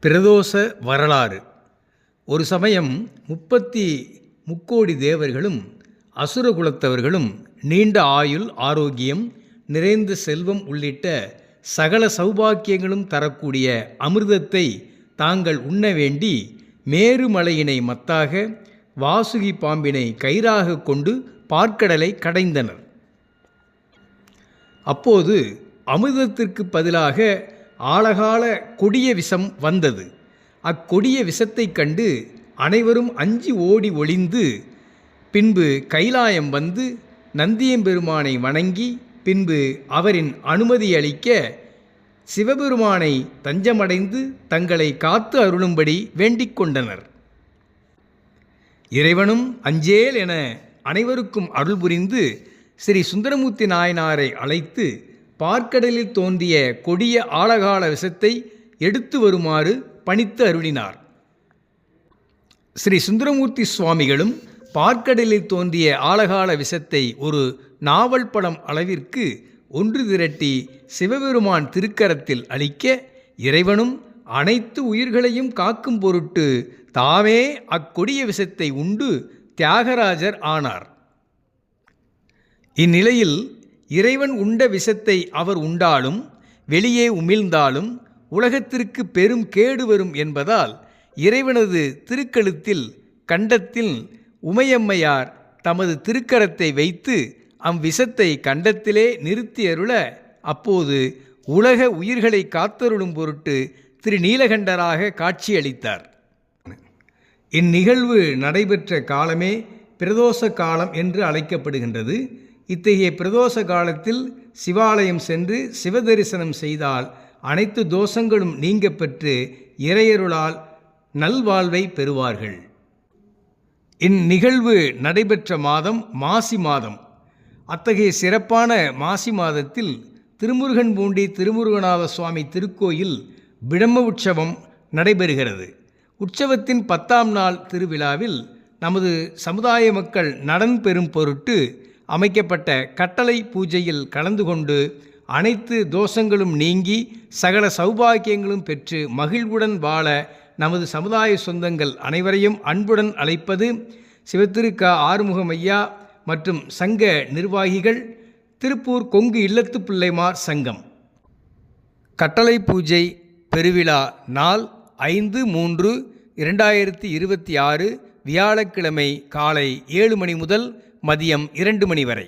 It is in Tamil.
பிரதோஷ வரலாறு. ஒரு சமயம் 33 தேவர்களும் அசுரகுலத்தவர்களும் நீண்ட ஆயுள், ஆரோக்கியம், நிறைந்த செல்வம் உள்ளிட்ட சகல சௌபாக்கியங்களும் தரக்கூடிய அமிர்தத்தை தாங்கள் உண்ண வேண்டி மேருமலையினை மத்தாக, வாசுகி பாம்பினை கயிறாக கொண்டு பார்க்கடலை கடைந்தனர். அப்போது அமிர்தத்திற்கு பதிலாக ஆழகால கொடிய விஷம் வந்தது. அக்கொடிய விஷத்தைக் கண்டு அனைவரும் அஞ்சி ஓடி ஒளிந்து பின்பு கைலாயம் வந்து நந்தியம்பெருமானை வணங்கி பின்பு அவரின் அனுமதி அளிக்க சிவபெருமானை தஞ்சமடைந்து தங்களை காத்து அருளும்படி வேண்டிக் கொண்டனர். இறைவனும் அஞ்சேல் என அனைவருக்கும் அருள் புரிந்து ஸ்ரீ சுந்தரமூர்த்தி நாயனாரை அழைத்து பார்க்கடலில் தோன்றிய கொடிய ஆழகால விஷத்தை எடுத்து வருமாறு பணித்து அருளினார். ஸ்ரீ சுந்தரமூர்த்தி சுவாமிகளும் பார்க்கடலில் தோன்றிய ஆழகால விஷத்தை ஒரு நாவல் படம் அளவிற்கு ஒன்று திரட்டி சிவபெருமான் திருக்கரத்தில் அளிக்க, இறைவனும் அனைத்து உயிர்களையும் காக்கும் பொருட்டு தாமே அக்கொடிய விஷத்தை உண்டு தியாகராஜர் ஆனார். இந்நிலையில் இறைவன் உண்ட விஷத்தை அவர் உண்டாலும் வெளியே உமிழ்ந்தாலும் உலகத்திற்கு பெரும் கேடு வரும் என்பதால் இறைவனது திருக்கழுத்தில் கண்டத்தில் உமையம்மையார் தமது திருக்கரத்தை வைத்து அவ்விஷத்தை கண்டத்திலே நிறுத்தியருள, அப்போது உலக உயிர்களை காத்தருளும் பொருட்டு திருநீலகண்டராக காட்சியளித்தார். இந்நிகழ்வு நடைபெற்ற காலமே பிரதோஷ காலம் என்று அழைக்கப்படுகின்றது. இத்தகைய பிரதோஷ காலத்தில் சிவாலயம் சென்று சிவதரிசனம் செய்தால் அனைத்து தோஷங்களும் நீங்க பெற்று இறையருளால் நல்வாழ்வை பெறுவார்கள். இந்நிகழ்வு நடைபெற்ற மாதம் மாசி மாதம். அத்தகைய சிறப்பான மாசி மாதத்தில் திருமுருகன்பூண்டி திருமுருகநாத சுவாமி திருக்கோயில் பிரம்ம உற்சவம் நடைபெறுகிறது. உற்சவத்தின் 10ஆம் நாள் திருவிழாவில் நமது சமுதாய மக்கள் நலன் பெறும் பொருட்டு அமைக்கப்பட்ட கட்டளை பூஜையில் கலந்து கொண்டு அனைத்து தோஷங்களும் நீங்கி சகல சௌபாக்கியங்களும் பெற்று மகிழ்வுடன் வாழ நமது சமுதாய சொந்தங்கள் அனைவரையும் அன்புடன் அழைப்பது சிவத்திருக்கா ஆறுமுகம் ஐயா மற்றும் சங்க நிர்வாகிகள், திருப்பூர் கொங்கு இல்லத்து பிள்ளைமார் சங்கம். கட்டளை பூஜை பெருவிழா நாள் 5/3/2026 வியாழக்கிழமை காலை 7 மணி முதல் மதியம் 2 மணி வரை.